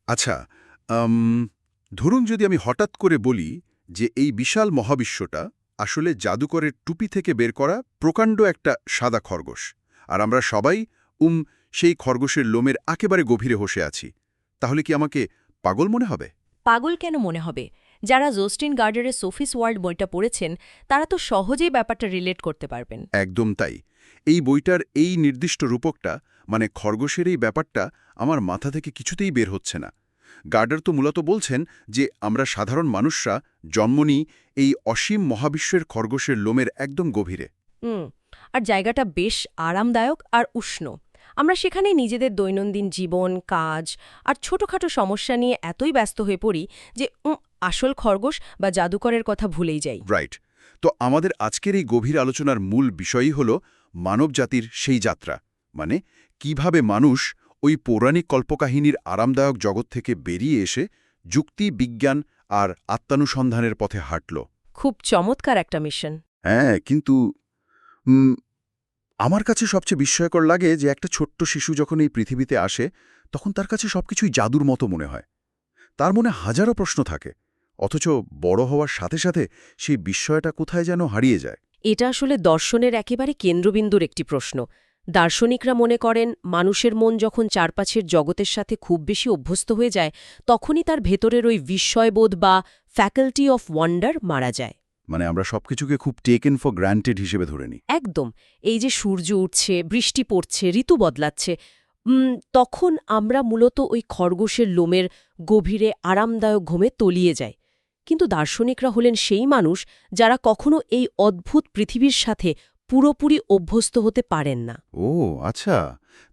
আচ্ছা, আম, ধরুন যদি আমি হঠাৎ করে বলি যে এই বিশাল মহাবিশ্বটা আসলে জাদুকরের টুপি থেকে বের করা প্রকাণ্ড একটা সাদা খরগোশ, আর আমরা সবাই উম সেই খরগোশের লোমের একেবারে গভীরে বসে আছি, তাহলে কি আমাকে পাগল মনে হবে? পাগল কেন মনে হবে? যারা জোস্টিন গার্ডারের সোফিস ওয়ার্ল্ড বইটা পড়েছেন তারা তো সহজেই ব্যাপারটা রিলেট করতে পারবেন। একদম তাই। এই বইটার এই নির্দিষ্ট রূপকটা, মানে খরগোশের এই ব্যাপারটা আমার মাথা থেকে কিছুতেই বের হচ্ছে না। গার্ডার তো মূলত বলছেন যে আমরা সাধারণ মানুষরা জন্ম নিই এই অসীম মহাবিশ্বের খরগোশের লোমের একদম গভীরে। হুম। আর জায়গাটা বেশ আরামদায়ক আর উষ্ণ। আমরা সেখানে নিজেদের দৈনন্দিন জীবন, কাজ আর ছোটখাটো সমস্যা নিয়ে এতই ব্যস্ত হয়ে পড়ি যে আসল খরগোশ বা জাদুকরের কথা ভুলেই যাই। রাইট। তো আমাদের আজকের এই গভীর আলোচনার মূল বিষয়ই হল মানবজাতির সেই যাত্রা, মানে কিভাবে মানুষ ওই পৌরাণিক কল্পকাহিনীর আরামদায়ক জগৎ থেকে বেরিয়ে এসে যুক্তি, বিজ্ঞান আর আত্মানুসন্ধানের পথে হাঁটল। খুব চমৎকার একটা মিশন। হ্যাঁ, কিন্তু উম, আমার কাছে সবচেয়ে বিস্ময়কর লাগে যে একটা ছোট্ট শিশু যখন এই পৃথিবীতে আসে তখন তার কাছে সবকিছুই জাদুর মতো মনে হয়। তার মনে হাজারো প্রশ্ন থাকে, অথচ বড় হওয়ার সাথে সাথে সেই বিস্ময়টা কোথায় যেন হারিয়ে যায়। এটা আসলে দর্শনের একেবারে কেন্দ্রবিন্দুর একটি প্রশ্ন। দার্শনিকরা মনে করেন মানুষের মন যখন চারপাশের জগতের সাথে খুব বেশি অভ্যস্ত হয়ে যায় তখনই তার ভেতরের ওই বিস্ময়বোধ বা ফ্যাকাল্টি অফ ওয়ান্ডার মারা যায়। মানে আমরা সবকিছুকে খুব টেকেন ফর গ্রান্টেড হিসেবে ধরে নিই। একদম। এই যে সূর্য উঠছে, বৃষ্টি পড়ছে, ঋতু বদলাচ্ছে, তখন আমরা মূলত ওই খরগোশের লোমের গভীরে আরামদায়ক ঘুমে তলিয়ে যাই। কিন্তু দার্শনিকরা হলেন সেই মানুষ যারা কখনো এই অদ্ভুত পৃথিবীর সাথে পুরোপুরি অভ্যস্ত হতে পারেন না। ও আচ্ছা,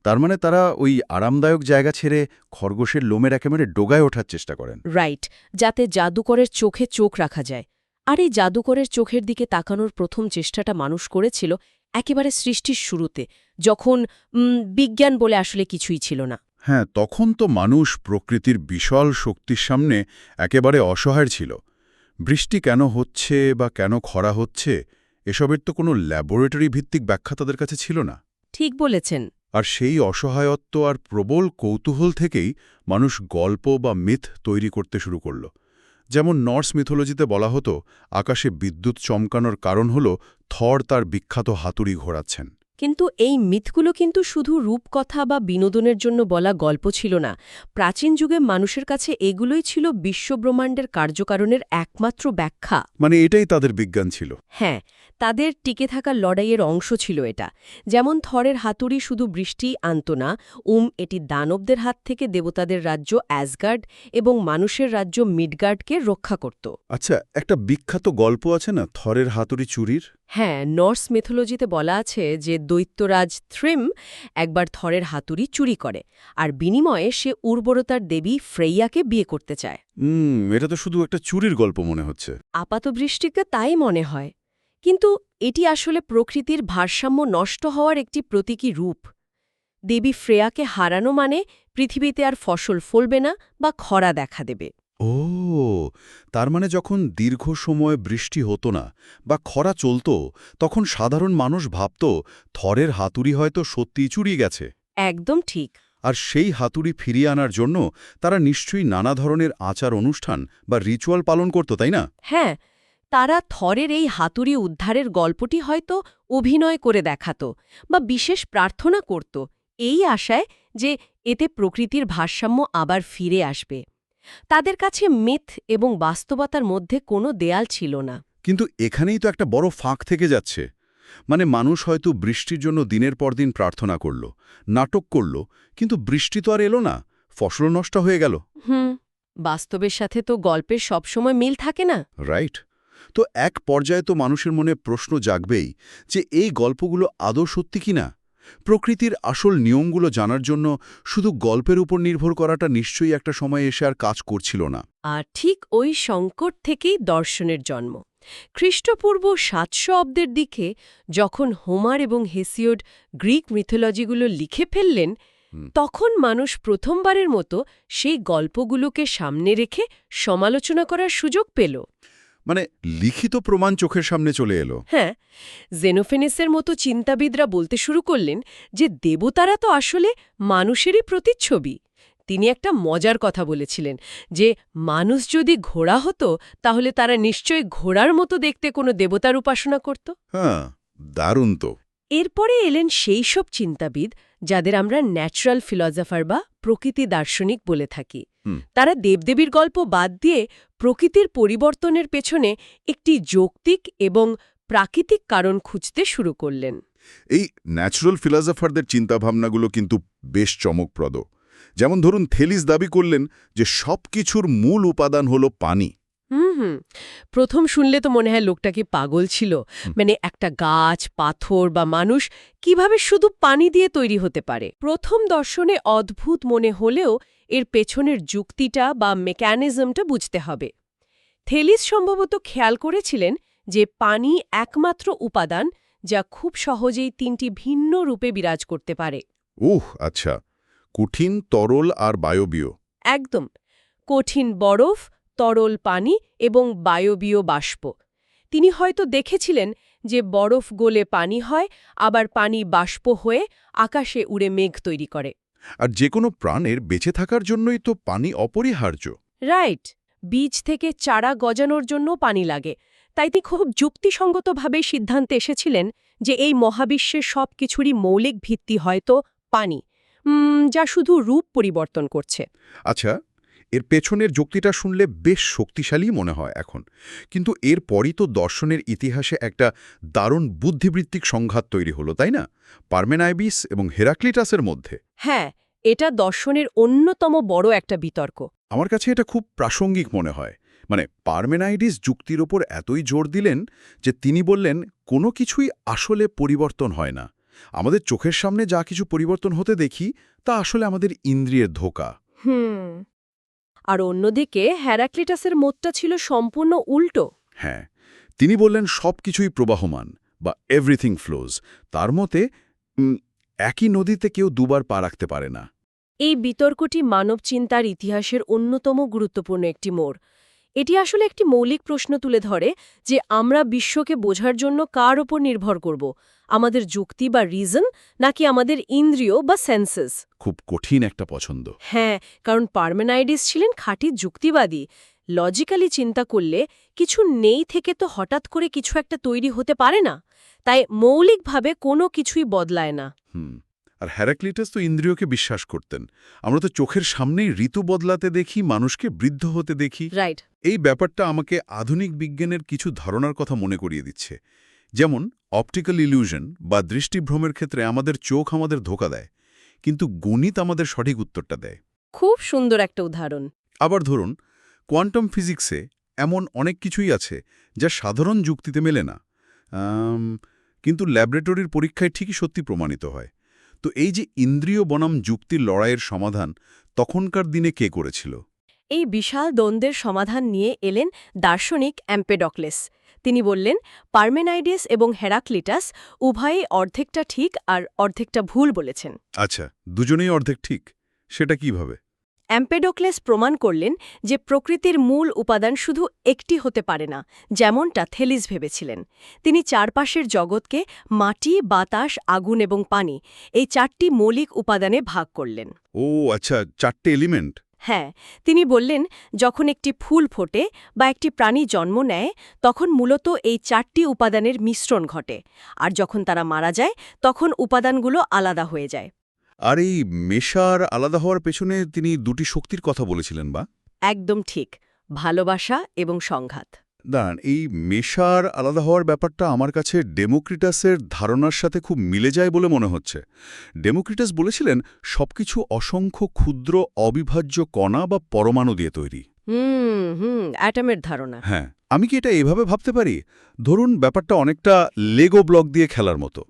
তার মানে তারা ওই আরামদায়ক জায়গা ছেড়ে খরগোশের লোমের একেবারে ডোগায় ওঠার চেষ্টা করেন। রাইট, যাতে জাদুকরের চোখে চোখ রাখা যায়। আর এই জাদুকরের চোখের দিকে তাকানোর প্রথম চেষ্টাটা মানুষ করেছিল একেবারে সৃষ্টির শুরুতে, যখন বিজ্ঞান বলে আসলে কিছুই ছিল না। হ্যাঁ, তখন তো মানুষ প্রকৃতির বিশাল শক্তির সামনে একেবারে অসহায় ছিল। বৃষ্টি কেন হচ্ছে বা কেন খরা হচ্ছে, এসবের তো কোনো ল্যাবরেটরি ভিত্তিক ব্যাখ্যা তাদের কাছে ছিল না। ঠিক বলেছেন। আর সেই অসহায়ত্ব আর প্রবল কৌতূহল থেকেই মানুষ গল্প বা মিথ তৈরি করতে শুরু করল। যেমন নর্স মিথোলজিতে বলা হতো আকাশে বিদ্যুৎ চমকানোর কারণ হল থর তার বিখ্যাত হাতুড়ি ঘোরাচ্ছেন। কিন্তু এই মিথগুলো কিন্তু শুধু রূপকথা বা বিনোদনের জন্য বলা গল্প ছিল না। প্রাচীন যুগে মানুষের কাছে এগুলোই ছিল বিশ্বব্রহ্মাণ্ডের কার্যকারণের একমাত্র ব্যাখ্যা। মানে এটাই তাদের বিজ্ঞান ছিল। হ্যাঁ, তাদের টিকে থাকা লড়াইয়ের অংশ ছিল এটা। যেমন থরের হাতুড়ি শুধু বৃষ্টিই আনত না, এটি দানবদের হাত থেকে দেবতাদের রাজ্য অ্যাসগার্ড এবং মানুষের রাজ্য মিডগার্ডকে রক্ষা করত। আচ্ছা, একটা বিখ্যাত গল্প আছে না থরের হাতুড়ি চুরির? হ্যাঁ, নর্স মিথোলজিতে বলা আছে যে দৈত্যরাজ থ্রিম একবার থরের হাতুড়ি চুরি করে, আর বিনিময়ে সে উর্বরতার দেবী ফ্রেইয়াকে বিয়ে করতে চায়। এটা তো শুধু একটা চুরির গল্প মনে হচ্ছে। আপাতদৃষ্টিতে তাই মনে হয়, কিন্তু এটি আসলে প্রকৃতির ভারসাম্য নষ্ট হওয়ার একটি প্রতীকী রূপ। দেবী ফ্রেয়াকে হারানো মানে পৃথিবীতে আর ফসল ফলবে না বা খরা দেখা দেবে। ও, তার মানে যখন দীর্ঘ সময় বৃষ্টি হতো না বা খরা চলত, তখন সাধারণ মানুষ ভাবত থরের হাতুড়ি হয়তো সত্যিই চুরিয়ে গেছে। একদম ঠিক। আর সেই হাতুড়ি ফিরিয়ে আনার জন্য তারা নিশ্চয়ই নানা ধরনের আচার অনুষ্ঠান বা রিচুয়াল পালন করত, তাই না? হ্যাঁ, তারা থরের এই হাতুড়ি উদ্ধারের গল্পটি হয়তো অভিনয় করে দেখাত বা বিশেষ প্রার্থনা করত, এই আশায় যে এতে প্রকৃতির ভারসাম্য আবার ফিরে আসবে। তাদের কাছে মিথ এবং বাস্তবতার মধ্যে কোনো দেয়াল ছিল না। কিন্তু এখানেই তো একটা বড় ফাঁক থেকে যাচ্ছে। মানে মানুষ হয়তো বৃষ্টির জন্য দিনের পর দিন প্রার্থনা করল, নাটক করল, কিন্তু বৃষ্টি তো আর এলো না, ফসল নষ্ট হয়ে গেল। বাস্তবের সাথে তো গল্পের সবসময় মিল থাকে না। রাইট। তো এক পর্যায়ে তো মানুষের মনে প্রশ্ন জাগবেই যে এই গল্পগুলো আদৌ সত্যি কিনা। প্রকৃতির আসল নিয়মগুলো জানার জন্য শুধু গল্পের উপর নির্ভর করাটা নিশ্চয়ই একটা সময় এসে আর কাজ করছিল না। আর ঠিক ওই সংকট থেকেই দর্শনের জন্ম। খ্রিস্টপূর্ব ৭০০ অব্দের দিকে যখন হোমার এবং হেসিওড গ্রিক মিথোলজিগুলো লিখে ফেললেন, তখন মানুষ প্রথমবারের মতো সেই গল্পগুলোকে সামনে রেখে সমালোচনা করার সুযোগ পেল। মানে লিখিত প্রমাণ চোখের সামনে চলে এলো। হ্যাঁ, জেনোফেনিসের মতো চিন্তাবিদরা বলতে শুরু করলেন যে দেবতারা তো আসলে মানুষেরই প্রতিচ্ছবি। তিনি একটা মজার কথা বলেছিলেন যে মানুষ যদি ঘোড়া হতো তাহলে তারা নিশ্চয়ই ঘোড়ার মতো দেখতে কোনো দেবতার উপাসনা করত। হ্যাঁ, দারুণ তো। এরপরে এলেন সেই সব চিন্তাবিদ যাদের আমরা ন্যাচারাল ফিলসফার বা প্রকৃতি দার্শনিক বলে থাকি। তারা দেবদেবীর গল্প বাদ দিয়ে প্রকৃতির পরিবর্তনের পেছনে একটি যৌক্তিক এবং প্রাকৃতিক কারণ খুঁজতে শুরু করলেন। এই ন্যাচারাল ফিলসফারদের চিন্তাভাবনাগুলো কিন্তু বেশ চমকপ্রদ। যেমন ধরুন থেলিস দাবি করলেন যে সব কিছুর মূল উপাদান হলো পানি। প্রথম শুনলে তো মনে হয় লোকটা কি পাগল ছিল, মানে একটা গাছ, পাথর বা মানুষ কিভাবে শুধু পানি দিয়ে তৈরি হতে পারে। প্রথম দর্শনে অদ্ভুত মনে হলেও এর পেছনের যুক্তিটা বা মেকানিজমটা বুঝতে হবে। থেলিস সম্ভবত খেয়াল করেছিলেন যে পানি একমাত্র উপাদান যা খুব সহজেই তিনটি ভিন্ন রূপে বিরাজ করতে পারে। আচ্ছা, কঠিন, তরল আর বায়বীয়। একদম, কঠিন বরফ, তরল পানি এবং বায়বীয় বাষ্প। তিনি হয়তো দেখেছিলেন যে বরফ গলে পানি হয়, আবার পানি বাষ্প হয়ে আকাশে উড়ে মেঘ তৈরি করে। আর যে কোনো প্রাণের বেঁচে থাকার জন্যই তো পানি অপরিহার্য। রাইট, বীজ থেকে চারা গজানোর জন্য পানি লাগে। তাই তিনি খুব যুক্তিসঙ্গতভাবে সিদ্ধান্তে এসেছিলেন যে এই মহাবিশ্বের সব কিছুরই মৌলিক ভিত্তি হয়তো পানি, যা শুধু রূপ পরিবর্তন করছে। আচ্ছা, এর পেছনের যুক্তিটা শুনলে বেশ শক্তিশালী মনে হয় এখন। কিন্তু এরপরই তো দর্শনের ইতিহাসে একটা দারুণ বুদ্ধিবৃত্তিক সংঘাত তৈরি হলো, তাই না? পারমেনাইডিস এবং হেরাক্লিটাসের মধ্যে। হ্যাঁ, এটা দর্শনের অন্যতম বড় একটা বিতর্ক। আমার কাছে এটা খুব প্রাসঙ্গিক মনে হয়। মানে পারমেনাইডিস যুক্তির ওপর এতই জোর দিলেন যে তিনি বললেন কোনো কিছুই আসলে পরিবর্তন হয় না। আমাদের চোখের সামনে যা কিছু পরিবর্তন হতে দেখি তা আসলে আমাদের ইন্দ্রিয়ের ধোঁকা। আর অন্যদিকে হেরাক্লিটাসের মতটা ছিল সম্পূর্ণ উল্টো। হ্যাঁ, তিনি বললেন সব কিছুই প্রবাহমান বা এভরিথিং ফ্লোজ। তার মতে একই নদীতে কেউ দুবার পা রাখতে পারে না। এই বিতর্কটি মানব চিন্তার ইতিহাসের অন্যতম গুরুত্বপূর্ণ একটি মোড়। এটি আসলে একটি মৌলিক প্রশ্ন তুলে ধরে যে আমরা বিশ্বকে বোঝার জন্য কার ওপর নির্ভর করব, আমাদের যুক্তি বা রিজন নাকি আমাদের ইন্দ্রিয় বা সেন্সেস। খুব কঠিন একটা পছন্দ। হ্যাঁ, কারণ পারমেনাইডিস ছিলেন খাঁটি যুক্তিবাদী। লজিক্যালি চিন্তা করলে কিছু নেই থেকে তো হঠাৎ করে কিছু একটা তৈরি হতে পারে না, তাই মৌলিকভাবে কোনো কিছুই বদলায় না। আর হেরাক্লিটাস তো ইন্দ্রিয়কে বিশ্বাস করতেন। আমরা তো চোখের সামনেই ঋতু বদলাতে দেখি, মানুষকে বৃদ্ধ হতে দেখি। রাইট। এই ব্যাপারটা আমাকে আধুনিক বিজ্ঞানের কিছু ধারণার কথা মনে করিয়ে দিচ্ছে। যেমন অপটিক্যাল ইলিউশন বা দৃষ্টিভ্রমের ক্ষেত্রে আমাদের চোখ আমাদের ধোঁকা দেয়, কিন্তু গণিত আমাদের সঠিক উত্তরটা দেয়। খুব সুন্দর একটা উদাহরণ। আবার ধরুন কোয়ান্টাম ফিজিক্সে এমন অনেক কিছুই আছে যা সাধারণ যুক্তিতে মেলে না, কিন্তু ল্যাবরেটরির পরীক্ষায় ঠিকই সত্যি প্রমাণিত হয়। তো এই যে ইন্দ্রিয় বনাম যুক্তির লড়াইয়ের সমাধান তখনকার দিনে কে করেছিল? এই বিশাল দ্বন্দ্বের সমাধান নিয়ে এলেন দার্শনিক এম্পেডক্লেস। তিনি বললেন পারমেনাইডিস এবং হেরাক্লিটাস উভয়েই অর্ধেকটা ঠিক আর অর্ধেকটা ভুল বলেছেন। আচ্ছা, দুজনেই অর্ধেক ঠিক, সেটা কিভাবে? এম্পেডোক্লেস প্রমাণ করলেন যে প্রকৃতির মূল উপাদান শুধু একটি হতে পারে না, যেমনটা থেলিস ভেবেছিলেন। তিনি চারপাশের জগৎকে মাটি, বাতাস, আগুন এবং পানি, এই চারটি মৌলিক উপাদানে ভাগ করলেন। আচ্ছা, চারটে এলিমেন্ট। হ্যাঁ, তিনি বললেন যখন একটি ফুল ফোটে বা একটি প্রাণী জন্ম নেয় তখন মূলত এই চারটি উপাদানের মিশ্রণ ঘটে, আর যখন তারা মারা যায় তখন উপাদানগুলো আলাদা হয়ে যায়। আর এই মেশার আলাদা হওয়ার পেছনে তিনি দুটি শক্তির কথা বলেছিলেন বা? একদম ঠিক, ভালোবাসা এবং সংঘাত। দাঁড়ান, এই মেশার আলাদা হওয়ার ব্যাপারটা আমার কাছে ডেমোক্রিটাসের ধারণার সাথে খুব মিলে যায় বলে মনে হচ্ছে। ডেমোক্রিটাস বলেছিলেন সবকিছু অসংখ্য ক্ষুদ্র অবিভাজ্য কণা বা পরমাণু দিয়ে তৈরি। অ্যাটমের ধারণা। হ্যাঁ, আমি কি এটা এভাবে ভাবতে পারি? ধরুন ব্যাপারটা অনেকটা লেগো ব্লক দিয়ে খেলার মতো।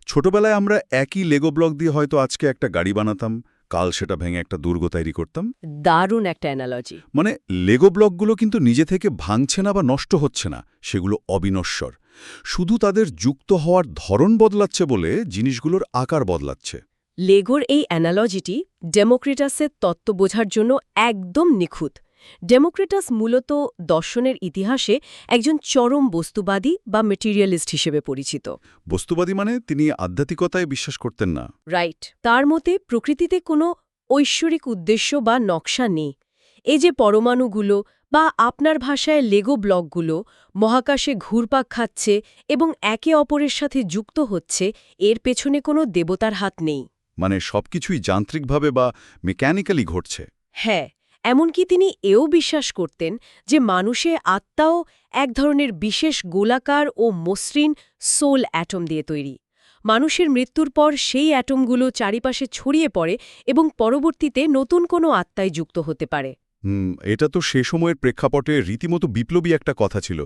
ছোটবেলায় আমরা একই লেগো ব্লক দিয়ে হয়তো আজকে একটা গাড়ি বানাতাম, কাল সেটা ভেঙে একটা দুর্গ তৈরি করতাম। দারুণ একটা অ্যানালজি। মানে লেগো ব্লকগুলো কিন্তু নিজে থেকে ভাঙছে না বা নষ্ট হচ্ছে না, সেগুলো অবিনশ্বর। শুধু তাদের যুক্ত হওয়ার ধরন বদলাচ্ছে বলে জিনিসগুলোর আকার বদলাচ্ছে। লেগোর এই অ্যানালজিটি ডেমোক্রিটাসের তত্ত্ব বোঝার জন্য একদম নিখুঁত। ডেমোক্রিটাস মূলত দর্শনের ইতিহাসে একজন চরম বস্তুবাদী বা মেটেরিয়ালিস্ট হিসেবে পরিচিত। বস্তুবাদী মানে তিনি আধ্যাত্মিকতায় বিশ্বাস করতেন না। রাইট। তার মতে প্রকৃতিতে কোনো ঐশ্বরিক উদ্দেশ্য বা নকশা নেই। এই যে পরমাণুগুলো বা আপনার ভাষায় লেগো ব্লকগুলো মহাকাশে ঘুরপাক খাচ্ছে এবং একে অপরের সাথে যুক্ত হচ্ছে, এর পেছনে কোনো দেবতার হাত নেই। মানে সবকিছুই যান্ত্রিকভাবে বা মেকানিক্যালি ঘটছে। হ্যাঁ, এমনকি তিনি এও বিশ্বাস করতেন যে মানুষের আত্মাও এক ধরনের বিশেষ গোলাকার ও মসৃণ সোল অ্যাটম দিয়ে তৈরি। মানুষের মৃত্যুর পর সেই অ্যাটমগুলো চারিপাশে ছড়িয়ে পড়ে এবং পরবর্তীতে নতুন কোনো আত্মায় যুক্ত হতে পারে। এটা তো সে সময়ের প্রেক্ষাপটে রীতিমতো বিপ্লবী একটা কথা ছিল।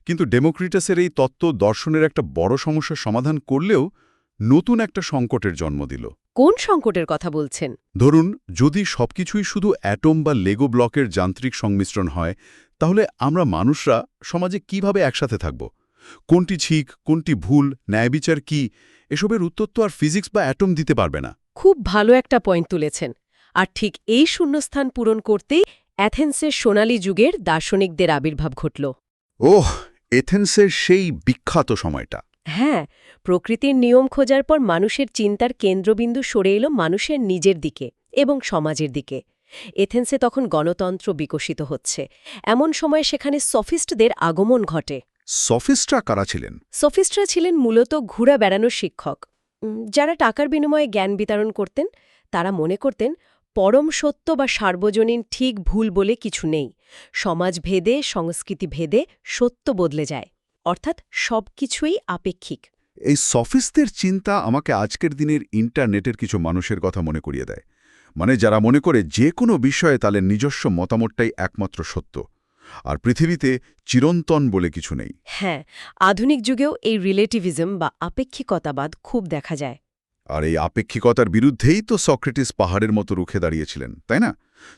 কিন্তু ডেমোক্রিটাসের এই তত্ত্ব দর্শনের একটা বড় সমস্যার সমাধান করলেও নতুন একটা সংকটের জন্ম দিল। কোন সংকটের কথা বলছেন? ধরুন, যদি সবকিছুই শুধু অ্যাটম বা লেগো ব্লকের যান্ত্রিক সংমিশ্রণ হয়, তাহলে আমরা মানুষরা সমাজে কিভাবে একসাথে থাকব? কোনটি ঠিক, কোনটি ভুল, ন্যায়বিচার কি, এসবের উত্তর তো আর ফিজিক্স বা অ্যাটম দিতে পারবে না। খুব ভালো একটা পয়েন্ট তুলেছেন। আর ঠিক এই শূন্যস্থান পূরণ করতেই অ্যাথেন্সের সোনালী যুগের দার্শনিকদের আবির্ভাব ঘটল। ওহ, এথেন্সের সেই বিখ্যাত সময়টা। হ্যাঁ, প্রকৃতির নিয়ম খোঁজার পর মানুষের চিন্তার কেন্দ্রবিন্দু সরে এলো মানুষের নিজের দিকে এবং সমাজের দিকে। এথেন্সে তখন গণতন্ত্র বিকশিত হচ্ছে। এমন সময় সেখানে সফিস্টদের আগমন ঘটে। সফিস্টরা কারা ছিলেন? সফিস্টরা ছিলেন মূলত ঘুরা বেড়ানোর শিক্ষক, যারা টাকার বিনিময়ে জ্ঞান বিতরণ করতেন। তারা মনে করতেন পরম সত্য বা সার্বজনীন ঠিক ভুল বলে কিছু নেই। সমাজ ভেদে, সংস্কৃতি ভেদে সত্য বদলে যায়, অর্থাৎ সবকিছুই আপেক্ষিক। এই সফিস্টদের চিন্তা আমাকে আজকের দিনের ইন্টারনেটের কিছু মানুষের কথা মনে করিয়ে দেয়। মানে যারা মনে করে যে কোনো বিষয়ে তাদের নিজস্ব মতামতটাই একমাত্র সত্য, আর পৃথিবীতে চিরন্তন বলে কিছু নেই। হ্যাঁ, আধুনিক যুগেও এই রিলেটিভিজম বা আপেক্ষিকতাবাদ খুব দেখা যায়। আর এই আপেক্ষিকতার বিরুদ্ধেই তো সক্রেটিস পাহাড়ের মতো রুখে দাঁড়িয়েছিলেন, তাই না?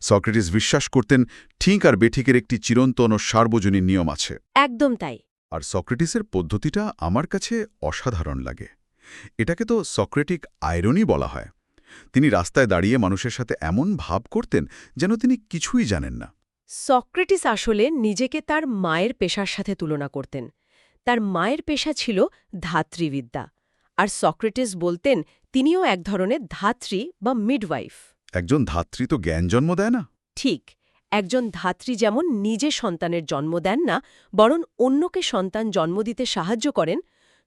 সক্রেটিস বিশ্বাস করতেন ঠিক আর বেঠিকের একটি চিরন্তন ও সার্বজনীন নিয়ম আছে। একদম তাই। আর সক্রেটিসের পদ্ধতিটা আমার কাছে অসাধারণ লাগে। এটাকে তো সক্রেটিক আইরনি বলা হয়। তিনি রাস্তায় দাঁড়িয়ে মানুষের সাথে এমন ভাব করতেন যেন তিনি কিছুই জানেন না। সক্রেটিস আসলে নিজেকে তার মায়ের পেশার সাথে তুলনা করতেন। তার মায়ের পেশা ছিল ধাত্রীবিদ্যা, আর সক্রেটিস বলতেন তিনিও এক ধরনের ধাত্রী বা মিডওয়াইফ। একজন ধাত্রী তো জ্ঞান জন্ম দেয় না। ঠিক, একজন ধাত্রী যেমন নিজে সন্তানের জন্ম দেন না, বরং অন্যকে সন্তান জন্ম দিতে সাহায্য করেন,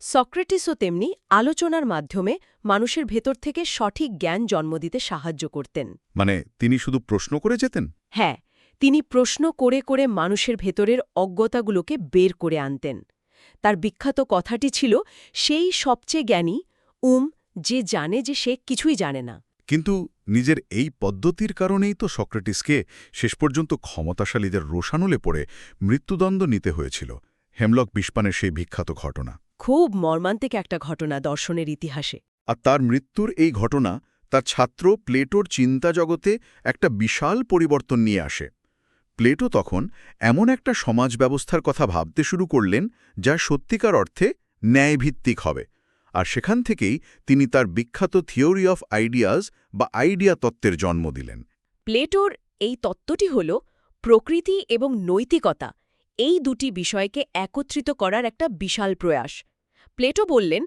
সক্রেটিসও তেমনি আলোচনার মাধ্যমে মানুষের ভেতর থেকে সঠিক জ্ঞান জন্ম দিতে সাহায্য করতেন। মানে তিনি শুধু প্রশ্ন করে যেতেন? হ্যাঁ, তিনি প্রশ্ন করে করে মানুষের ভেতরের অজ্ঞতাগুলোকে বের করে আনতেন। তার বিখ্যাত কথাটি ছিল, সেই সবচেয়ে জ্ঞানী যে জানে যে সে কিছুই জানে না। কিন্তু নিজের এই পদ্ধতির কারণেই তো সক্রেটিসকে শেষ পর্যন্ত ক্ষমতাশালীদের রোষানলে পড়ে মৃত্যুদণ্ড নিতে হয়েছিল। হেমলক বিস্পানের সেই বিখ্যাত ঘটনা। খুব মর্মান্তিক একটা ঘটনা দর্শনের ইতিহাসে। আর তার মৃত্যুর এই ঘটনা তার ছাত্র প্লেটোর চিন্তা জগতে একটা বিশাল পরিবর্তন নিয়ে আসে। প্লেটো তখন এমন একটা সমাজ ব্যবস্থার কথা ভাবতে শুরু করলেন যা সত্যিকার অর্থে ন্যায়ভিত্তিক হবে। আর সেখান থেকেই তিনি তার বিখ্যাত থিওরি অফ আইডিয়াজ বা আইডিয়া তত্ত্বের জন্ম দিলেন। প্লেটোর এই তত্ত্বটি হল প্রকৃতি এবং নৈতিকতা, এই দুটি বিষয়কে একত্রিত করার একটা বিশাল প্রয়াস। প্লেটো বললেন,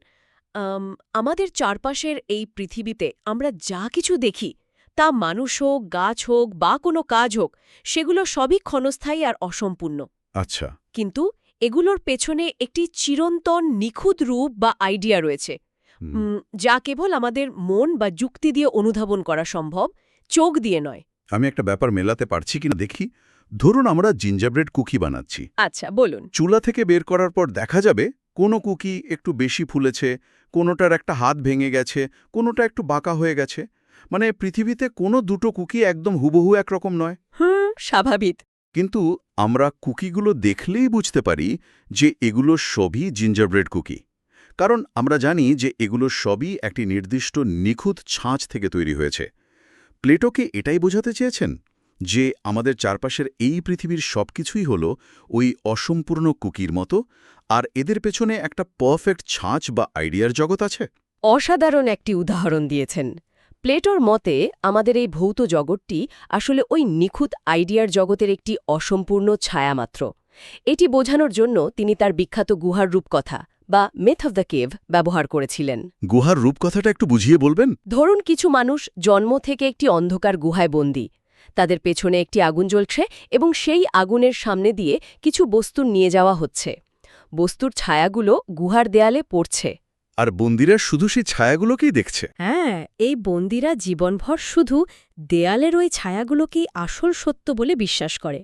আমাদের চারপাশের এই পৃথিবীতে আমরা যা কিছু দেখি, তা মানুষ হোক, গাছ হোক বা কোনো কাজ হোক, সেগুলো সবই ক্ষণস্থায়ী আর অসম্পূর্ণ। আচ্ছা। কিন্তু এগুলোর পেছনে একটি চিরন্তন নিখুঁত রূপ বা আইডিয়া রয়েছে, যা কেবল আমাদের মন বা যুক্তি দিয়ে অনুধাবন করা সম্ভব, চোখ দিয়ে নয়। আমি একটা ব্যাপার মেলাতে পারছি কিনা দেখি। ধরুন আমরা জিঞ্জারব্রেড কুকি বানাচ্ছি। আচ্ছা, বলুন। চুলা থেকে বের করার পর দেখা যাবে কোনো কুকি একটু বেশি ফুলেছে, কোনোটার একটা হাত ভেঙে গেছে, কোনোটা একটু বাঁকা হয়ে গেছে। মানে পৃথিবীতে কোনো দুটো কুকি একদম হুবহু একরকম নয়। স্বাভাবিক। কিন্তু আমরা কুকিগুলো দেখলেই বুঝতে পারি যে এগুলো সবই জিঞ্জারব্রেড কুকি। কারণ আমরা জানি যে এগুলো সবই একটি নির্দিষ্ট নিখুঁত ছাঁচ থেকে তৈরি হয়েছে। প্লেটোকে এটাই বোঝাতে চেয়েছেন যে আমাদের চারপাশের এই পৃথিবীর সবকিছুই হলো ওই অসম্পূর্ণ কুকির মতো, আর এদের পেছনে একটা পারফেক্ট ছাঁচ বা আইডিয়ার জগৎ আছে। অসাধারণ একটি উদাহরণ দিয়েছেন। প্লেটোর মতে আমাদের এই ভৌত জগৎটি আসলে ওই নিখুঁত আইডিয়ার জগতের একটি অসম্পূর্ণ ছায়ামাত্র। এটি বোঝানোর জন্য তিনি তার বিখ্যাত গুহার রূপকথা বা মিথ অফ দ্য কেভ ব্যবহার করেছিলেন। গুহার রূপকথাটা একটু বুঝিয়ে বলবেন? ধরুন কিছু মানুষ জন্ম থেকে একটি অন্ধকার গুহায় বন্দী। তাদের পেছনে একটি আগুন জ্বলছে এবং সেই আগুনের সামনে দিয়ে কিছু বস্তু নিয়ে যাওয়া হচ্ছে। বস্তুর ছায়াগুলো গুহার দেয়ালে পড়ছে। আর বন্দিরা শুধু সেই ছায়াগুলোকেই দেখছে। হ্যাঁ, এই বন্দীরা জীবনভর শুধু দেয়ালের ওই ছায়াগুলোকেই আসল সত্য বলে বিশ্বাস করে।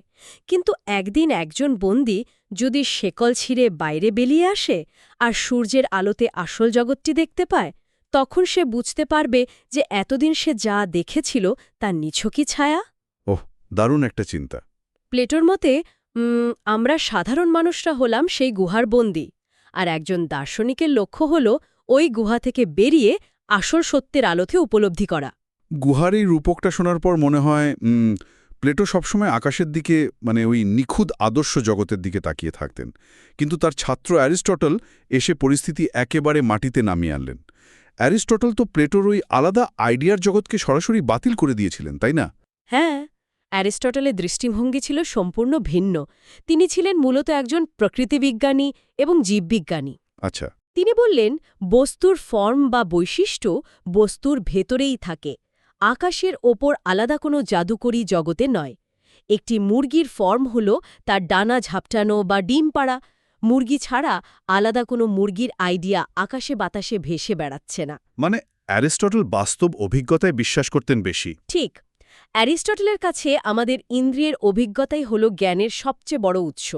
কিন্তু একদিন একজন বন্দী যদি শেকল ছিঁড়ে বাইরে বেরিয়ে আসে আর সূর্যের আলোতে আসল জগৎটি দেখতে পায়, তখন সে বুঝতে পারবে যে এতদিন সে যা দেখেছিল তা নিছকই ছায়া। ওহ, দারুণ একটা চিন্তা। প্লেটোর মতে আমরা সাধারণ মানুষরা হলাম সেই গুহার বন্দী, আর একজন দার্শনিকের লক্ষ্য হল ওই গুহা থেকে বেরিয়ে আসল সত্যের আলোতে উপলব্ধি করা। গুহার এই রূপকটা শোনার পর মনে হয় প্লেটো সবসময় আকাশের দিকে, মানে ওই নিখুঁত আদর্শ জগতের দিকে তাকিয়ে থাকতেন। কিন্তু তার ছাত্র অ্যারিস্টটল এসে পরিস্থিতি একেবারে মাটিতে নামিয়ে আনলেন। অ্যারিস্টটল তো প্লেটোর ওই আলাদা আইডিয়ার জগৎকে সরাসরি বাতিল করে দিয়েছিলেন, তাই না? হ্যাঁ, অ্যারিস্টটলের দৃষ্টিভঙ্গি ছিল সম্পূর্ণ ভিন্ন। তিনি ছিলেন মূলত একজন প্রকৃতিবিজ্ঞানী এবং জীববিজ্ঞানী। আচ্ছা। তিনি বললেন, বস্তুর ফর্ম বা বৈশিষ্ট্য বস্তুর ভেতরেই থাকে, আকাশের ওপর আলাদা কোনো জাদুকরী জগতে নয়। একটি মুরগির ফর্ম হল তার ডানা ঝাপটানো বা ডিম পাড়া। মুরগি ছাড়া আলাদা কোনো মুরগির আইডিয়া আকাশে বাতাসে ভেসে বেড়াচ্ছে না। মানে অ্যারিস্টটল বাস্তব অভিজ্ঞতায় বিশ্বাস করতেন বেশি। ঠিক। অ্যারিস্টটলের কাছে আমাদের ইন্দ্রিয়ের অভিজ্ঞতাই হল জ্ঞানের সবচেয়ে বড় উৎস।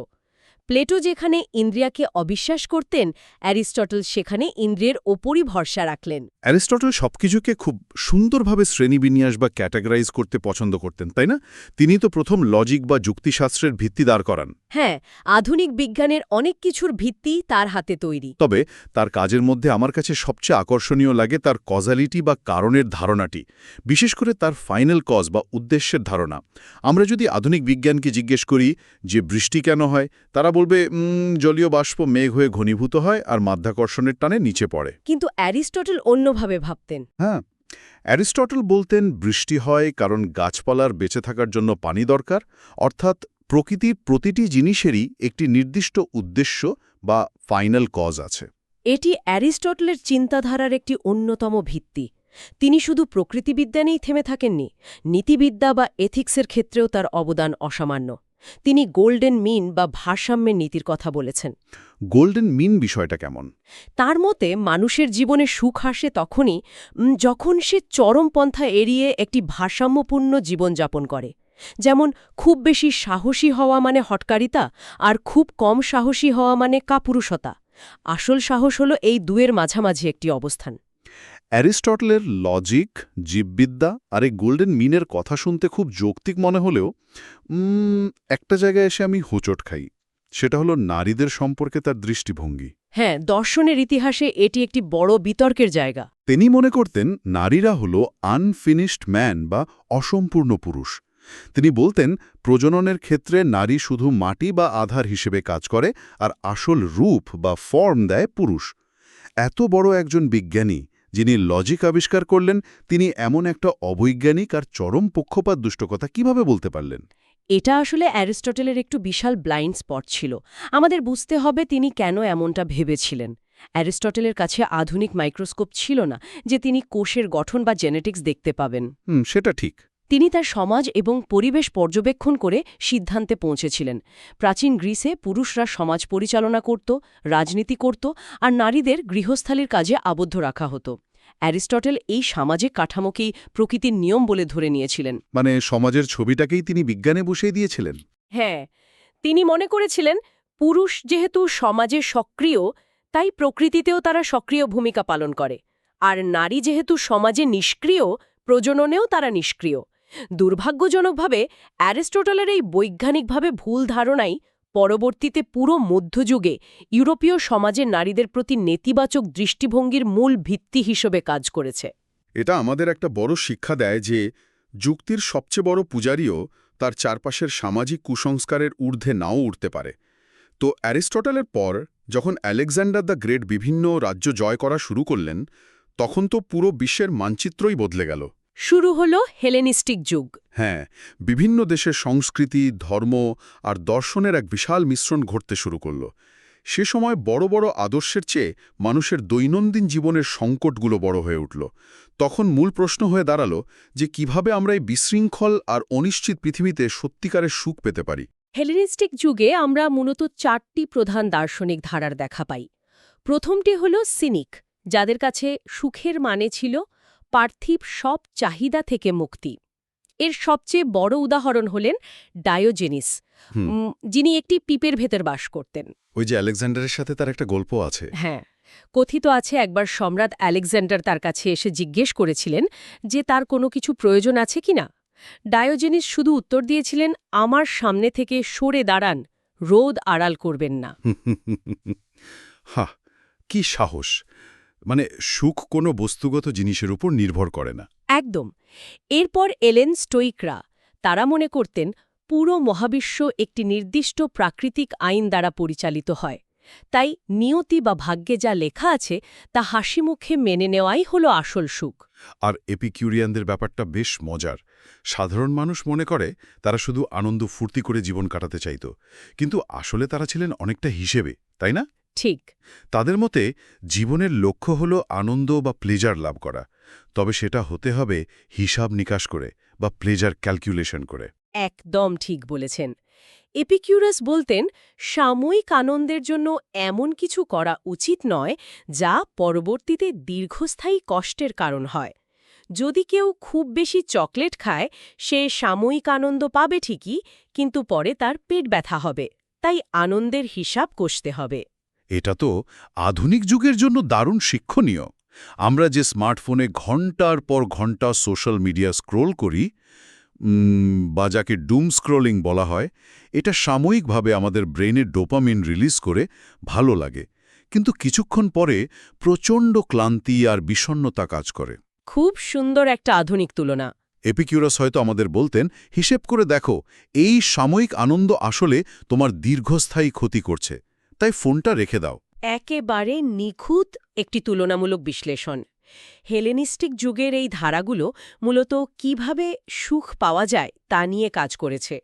প্লেটো যেখানে ইন্দ্রিয়াকে অবিশ্বাস করতেন, অ্যারিস্টটল সেখানে ইন্দ্রিয়ের ওপরই ভরসা রাখলেন। অ্যারিস্টটল সবকিছুকে খুব সুন্দরভাবে শ্রেণীবিন্যাস বা ক্যাটাগরাইজ করতে পছন্দ করতেন, তাই না? তিনি তো প্রথম লজিক বা যুক্তিশাস্ত্রের ভিত্তি দাঁড় করান। হ্যাঁ, আধুনিক বিজ্ঞানের অনেক কিছুর ভিত্তি তার হাতে তৈরি। তবে তার কাজের মধ্যে আমার কাছে সবচেয়ে আকর্ষণীয় লাগে তার কজালিটি বা কারণের ধারণাটি, বিশেষ করে তার ফাইনাল কজ বা উদ্দেশ্যের ধারণা। আমরা যদি আধুনিক বিজ্ঞানকে জিজ্ঞেস করি যে বৃষ্টি কেন হয়, তারা বলবে জলীয় বাষ্প মেঘ হয়ে ঘনীভূত হয় আর মাধ্যাকর্ষণের টানে নিচে পড়ে। কিন্তু অ্যারিস্টটল অন্যভাবে ভাবতেন। হ্যাঁ, অ্যারিস্টটল বলতেন বৃষ্টি হয় কারণ গাছপালার বেঁচে থাকার জন্য পানি দরকার, অর্থাৎ প্রকৃতির প্রতিটি জিনিসেরই একটি নির্দিষ্ট উদ্দেশ্য বা ফাইনাল কজ আছে। এটি অ্যারিস্টটলের চিন্তাধারার একটি অন্যতম ভিত্তি। তিনি শুধু প্রকৃতিবিজ্ঞানেই থেমে থাকেননি, নীতিবিদ্যা বা এথিক্সের ক্ষেত্রেও তার অবদান অসামান্য। তিনি গোল্ডেন মিন বা ভারসাম্যের নীতির কথা বলেছেন। গোল্ডেন মিন বিষয়টা কেমন? তার মতে মানুষের জীবনে সুখ আসে তখনই যখন সে চরমপন্থা এড়িয়ে একটি ভারসাম্যপূর্ণ জীবনযাপন করে। যেমন খুব বেশি সাহসী হওয়া মানে হটকারিতা, আর খুব কম সাহসী হওয়া মানে কাপুরুষতা। আসল সাহস হল এই দুয়ের মাঝামাঝি একটি অবস্থান। অ্যারিস্টটলের লজিক, জীববিদ্যা আর এই গোল্ডেন মিনের কথা শুনতে খুব যৌক্তিক মনে হলেও একটা জায়গায় এসে আমি হোঁচট খাই। সেটা হলো নারীদের সম্পর্কে তার দৃষ্টিভঙ্গি। হ্যাঁ, দর্শনের ইতিহাসে এটি একটি বড় বিতর্কের জায়গা। তিনি মনে করতেন নারীরা হল আনফিনিশড ম্যান বা অসম্পূর্ণ পুরুষ। তিনি বলতেন প্রজননের ক্ষেত্রে নারী শুধু মাটি বা আধার হিসেবে কাজ করে, আর আসল রূপ বা ফর্ম দেয় পুরুষ। এত বড় একজন বিজ্ঞানী যিনি লজিক আবিষ্কার করলেন, তিনি এমন একটা অবৈজ্ঞানিক আর চরম পক্ষপাত দুষ্ট কথা কিভাবে বলতে পারলেন? এটা আসলে অ্যারিস্টটলের একটু বিশাল ব্লাইন্ড স্পট ছিল। আমাদের বুঝতে হবে তিনি কেন এমনটা ভেবেছিলেন। অ্যারিস্টটলের কাছে আধুনিক মাইক্রোস্কোপ ছিল না যে তিনি কোষের গঠন বা জেনেটিক্স দেখতে পাবেন। সেটা ঠিক। তিনি তার সমাজ এবং পরিবেশ পর্যবেক্ষণ করে সিদ্ধান্তে পৌঁছেছিলেন। প্রাচীন গ্রিসে পুরুষরা সমাজ পরিচালনা করত, রাজনীতি করত, আর নারীদের গৃহস্থালির কাজে আবদ্ধ রাখা হতো। অ্যারিস্টটল এই সামাজিক কাঠামোকেই প্রকৃতির নিয়ম বলে ধরে নিয়েছিলেন। মানে সমাজের ছবিটাকেই তিনি বিজ্ঞানে বসিয়ে দিয়েছিলেন। হ্যাঁ, তিনি মনে করেছিলেন পুরুষ যেহেতু সমাজে সক্রিয়, তাই প্রকৃতিতেও তারা সক্রিয় ভূমিকা পালন করে, আর নারী যেহেতু সমাজে নিষ্ক্রিয়, প্রজননেও তারা নিষ্ক্রিয়। দুর্ভাগ্যজনকভাবে অ্যারিস্টটলের এই বৈজ্ঞানিকভাবে ভুল ধারণাই পরবর্তীতে পুরো মধ্যযুগে ইউরোপীয় সমাজে নারীদের প্রতি নেতিবাচক দৃষ্টিভঙ্গির মূল ভিত্তি হিসেবে কাজ করেছে। এটা আমাদের একটা বড় শিক্ষা দেয় যে যুক্তির সবচেয়ে বড় পূজারীও তার চারপাশের সামাজিক কুসংস্কারের ঊর্ধ্বে নাও উঠতে পারে। তো অ্যারিস্টটলের পর যখন আলেকজান্ডার দ্য গ্রেট বিভিন্ন রাজ্য জয় করা শুরু করলেন, তখন তো পুরো বিশ্বের মানচিত্রই বদলে গেল। শুরু হলো হেলেনিস্টিক যুগ। হ্যাঁ, বিভিন্ন দেশের সংস্কৃতি, ধর্ম আর দর্শনের এক বিশাল মিশ্রণ ঘটতে শুরু করল। সে সময় বড় বড় আদর্শের চেয়ে মানুষের দৈনন্দিন জীবনের সংকটগুলো বড় হয়ে উঠল। তখন মূল প্রশ্ন হয়ে দাঁড়ালো যে কিভাবে আমরা এই বিশৃঙ্খল আর অনিশ্চিত পৃথিবীতে সত্যিকারের সুখ পেতে পারি। হেলেনিস্টিক যুগে আমরা মূলত 4টি প্রধান দার্শনিক ধারার দেখা পাই। প্রথমটি হল সিনিক, যাদের কাছে সুখের মানে ছিল পার্থিব সব চাহিদা থেকে মুক্তি। এর সবচেয়ে বড় উদাহরণ হলেন ডায়োজেনিস, যিনি একটি পিপের ভেতর বাস করতেন। ওই যে আলেকজান্ডারের সাথে তার একটা গল্প আছে। হ্যাঁ, কথিত আছে একবার সম্রাট আলেকজান্ডার তার কাছে এসে জিজ্ঞেস করেছিলেন যে তার কোনো কিছু প্রয়োজন আছে কিনা। ডায়োজেনিস শুধু উত্তর দিয়েছিলেন, আমার সামনে থেকে সরে দাঁড়ান, রোদ আড়াল করবেন না। হ্যাঁ, কি সাহস! মানে সুখ কোনো বস্তুগত জিনিসের উপর নির্ভর করে না। একদম। এরপর এলেন স্টোইকরা। তারা মনে করতেন পুরো মহাবিশ্ব একটি নির্দিষ্ট প্রাকৃতিক আইন দ্বারা পরিচালিত হয়, তাই নিয়তি বা ভাগ্যে যা লেখা আছে তা হাসিমুখে মেনে নেওয়াই হলো আসল সুখ। আর এপিকিউরিয়ানদের ব্যাপারটা বেশ মজার। সাধারণ মানুষ মনে করে তারা শুধু আনন্দ ফুর্তি করে জীবন কাটাতে চাইত, কিন্তু আসলে তারা ছিলেন অনেকটা হিসেবে, তাই না? ঠিক। তাদের মতে জীবনের লক্ষ্য হল আনন্দ বা প্লেজার লাভ করা, তবে সেটা হতে হবে হিসাব নিকাশ করে বা প্লেজার ক্যালকুলেশন করে। একদম ঠিক বলেছেন। এপিকিউরাস বলতেন সাময়িক আনন্দের জন্য এমন কিছু করা উচিত নয় যা পরবর্তীতে দীর্ঘস্থায়ী কষ্টের কারণ হয়। যদি কেউ খুব বেশি চকলেট খায়, সে সাময়িক আনন্দ পাবে ঠিকই, কিন্তু পরে তার পেট ব্যথা হবে। তাই আনন্দের হিসাব কষতে হবে। এটা তো আধুনিক যুগের জন্য দারুণ শিক্ষণীয়। আমরা যে স্মার্টফোনে ঘন্টার পর ঘন্টা সোশ্যাল মিডিয়া স্ক্রোল করি, বা যাকে ডুম স্ক্রোলিং বলা হয়, এটা সাময়িকভাবে আমাদের ব্রেনে ডোপামিন রিলিজ করে ভালো লাগে, কিন্তু কিছুক্ষণ পরে প্রচণ্ড ক্লান্তি আর বিষণ্ণতা কাজ করে। খুব সুন্দর একটা আধুনিক তুলনা। এপিকিউরাস হয়তো আমাদের বলতেন, হিসেব করে দেখো, এই সাময়িক আনন্দ আসলে তোমার দীর্ঘস্থায়ী ক্ষতি করছে, তাই ফোনটা রেখে দাও। একেবারে নিখুঁত একটি তুলনামূলক বিশ্লেষণ। হেলেনিস্টিক যুগের এই ধারাগুলো মূলত কিভাবে সুখ পাওয়া যায় তা নিয়ে কাজ করেছে,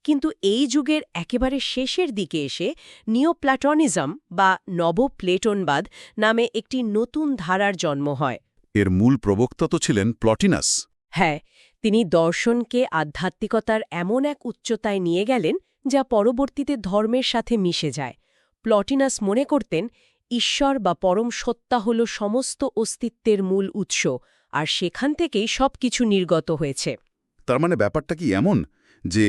কিন্তু এই যুগের একেবারে শেষের দিকে এসে নিওপ্লাটনিজম বা নবপ্লেটনবাদ নামে একটি নতুন ধারার জন্ম হয়। এর মূল প্রবক্তা তো ছিলেন প্লটিনাস। হ্যাঁ, তিনি দর্শনকে আধ্যাত্মিকতার এমন এক উচ্চতায় নিয়ে গেলেন যা পরবর্তীতে ধর্মের সাথে মিশে যায়। প্লটিনাস মনে করতেন ঈশ্বর বা পরম সত্তা হল সমস্ত অস্তিত্বের মূল উৎস, আর সেখান থেকেই সবকিছু নির্গত হয়েছে। তার মানে ব্যাপারটা কি এমন যে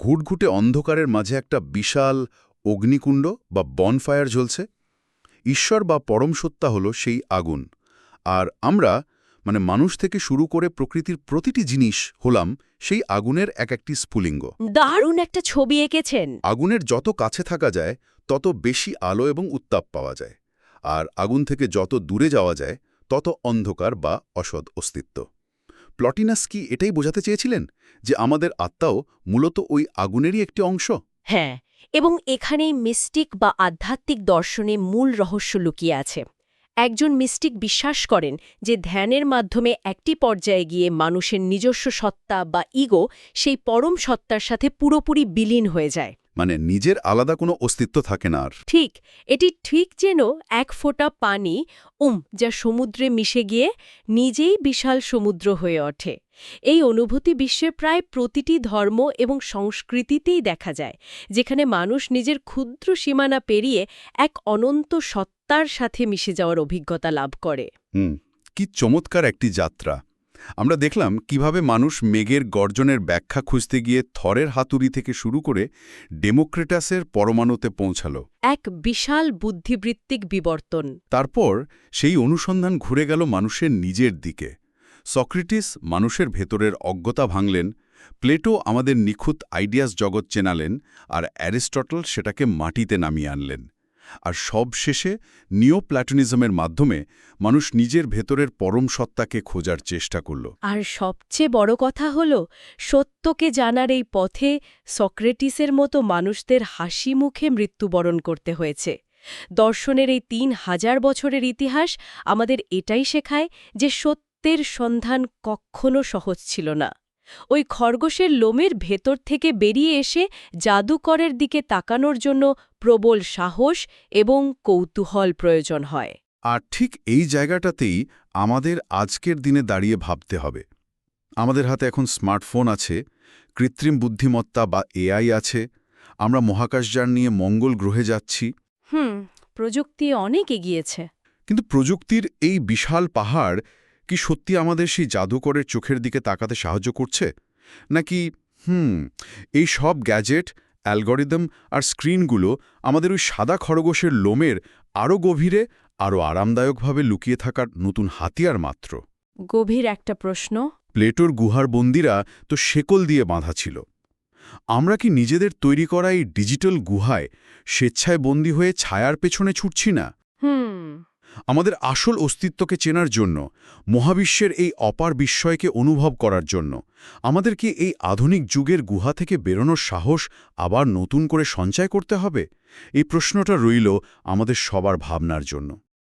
ঘুটঘুটে অন্ধকারের মাঝে একটা বিশাল অগ্নিকুণ্ড বা বনফায়ার জ্বলছে? ঈশ্বর বা পরম সত্তা হল সেই আগুন, আর আমরা মানে মানুষ থেকে শুরু করে প্রকৃতির প্রতিটি জিনিস হলাম সেই আগুনের একটি স্ফুলিঙ্গ। দারুণ একটা ছবি এঁকেছেন। আগুনের যত কাছে থাকা যায় তত বেশি আলো এবং উত্তাপ পাওয়া যায়, আর আগুন থেকে যত দূরে যাওয়া যায় তত অন্ধকার বা অসৎ অস্তিত্ব। প্লটিনাস কি এটাই বোঝাতে চেয়েছিলেন যে আমাদের আত্মাও মূলত ওই আগুনেরই একটি অংশ? হ্যাঁ, এবং এখানেই মিস্টিক বা আধ্যাত্মিক দর্শনে মূল রহস্য লুকিয়ে আছে। একজন মিস্টিক বিশ্বাস করেন যে ধ্যানের মাধ্যমে একটি পর্যায়ে গিয়ে মানুষের নিজস্ব সত্তা বা ইগো সেই পরম সত্তার সাথে পুরোপুরি বিলীন হয়ে যায়। মানে নিজের আলাদা কোনো অস্তিত্ব থাকে না আর। ঠিক, এটি ঠিক যেন এক ফোঁটা পানি যা সমুদ্রে মিশে গিয়ে নিজেই বিশাল সমুদ্র হয়ে ওঠে। এই অনুভূতি বিশ্বের প্রায় প্রতিটি ধর্ম এবং সংস্কৃতিতেই দেখা যায়, যেখানে মানুষ নিজের ক্ষুদ্র সীমানা পেরিয়ে এক অনন্ত সত্তার সাথে মিশে যাওয়ার অভিজ্ঞতা লাভ করে। কি চমৎকার একটি যাত্রা! আমরা দেখলাম কিভাবে মানুষ মেঘের গর্জনের ব্যাখ্যা খুঁজতে গিয়ে থরের হাতুড়ি থেকে শুরু করে ডেমোক্রেটাসের পরমাণুতে পৌঁছাল। এক বিশাল বুদ্ধিবৃত্তিক বিবর্তন। তারপর সেই অনুসন্ধান ঘুরে গেল মানুষের নিজের দিকে। সক্রেটিস মানুষের ভেতরের অজ্ঞতা ভাঙলেন, প্লেটো আমাদের নিখুঁত আইডিয়াস জগৎ চেনালেন, আর অ্যারিস্টটল সেটাকে মাটিতে নামিয়ে আনলেন। আর সবশেষে নিওপ্ল্যাটনিজমের মাধ্যমে মানুষ নিজের ভেতরের পরম সত্তাকে খোঁজার চেষ্টা করল। আর সবচেয়ে বড় কথা হল, সত্যকে জানার এই পথে সক্রেটিসের মতো মানুষদের হাসি মুখে মৃত্যুবরণ করতে হয়েছে। দর্শনের এই ৩,০০০ বছরের ইতিহাস আমাদের এটাই শেখায় যে সত্যের সন্ধান কখনো সহজ ছিল না। ওই খরগোশের লোমের ভেতর থেকে বেরিয়ে এসে জাদুকরের দিকে তাকানোর জন্য প্রবল সাহস এবং কৌতূহল প্রয়োজন হয়। আর ঠিক এই জায়গাটাতেই আমাদের আজকের দিনে দাঁড়িয়ে ভাবতে হবে। আমাদের হাতে এখন স্মার্টফোন আছে, কৃত্রিম বুদ্ধিমত্তা বা এআই আছে, আমরা মহাকাশযান নিয়ে মঙ্গল গ্রহে যাচ্ছি। প্রযুক্তি অনেক এগিয়েছে। কিন্তু প্রযুক্তির এই বিশাল পাহাড় কি সত্যি আমাদের সেই জাদুকরের চোখের দিকে তাকাতে সাহায্য করছে? নাকি এই সব গ্যাজেট, অ্যালগরিদম আর স্ক্রিনগুলো আমাদের ওই সাদা খরগোশের লোমের আরও গভীরে, আরও আরামদায়কভাবে লুকিয়ে থাকার নতুন হাতিয়ার মাত্র? গভীর একটা প্রশ্ন। প্লেটোর গুহার বন্দীরা তো শেকল দিয়ে বাঁধা ছিল। আমরা কি নিজেদের তৈরি করা এই ডিজিটাল গুহায় স্বেচ্ছায় বন্দী হয়ে ছায়ার পেছনে ছুটছি না? আমাদের আসল অস্তিত্বকে চেনার জন্য, মহাবিশ্বের এই অপার বিস্ময়কে অনুভব করার জন্য আমাদের কি এই আধুনিক যুগের গুহা থেকে বেরোনোর সাহস আবার নতুন করে সঞ্চয় করতে হবে? এই প্রশ্নটা রইল আমাদের সবার ভাবনার জন্য।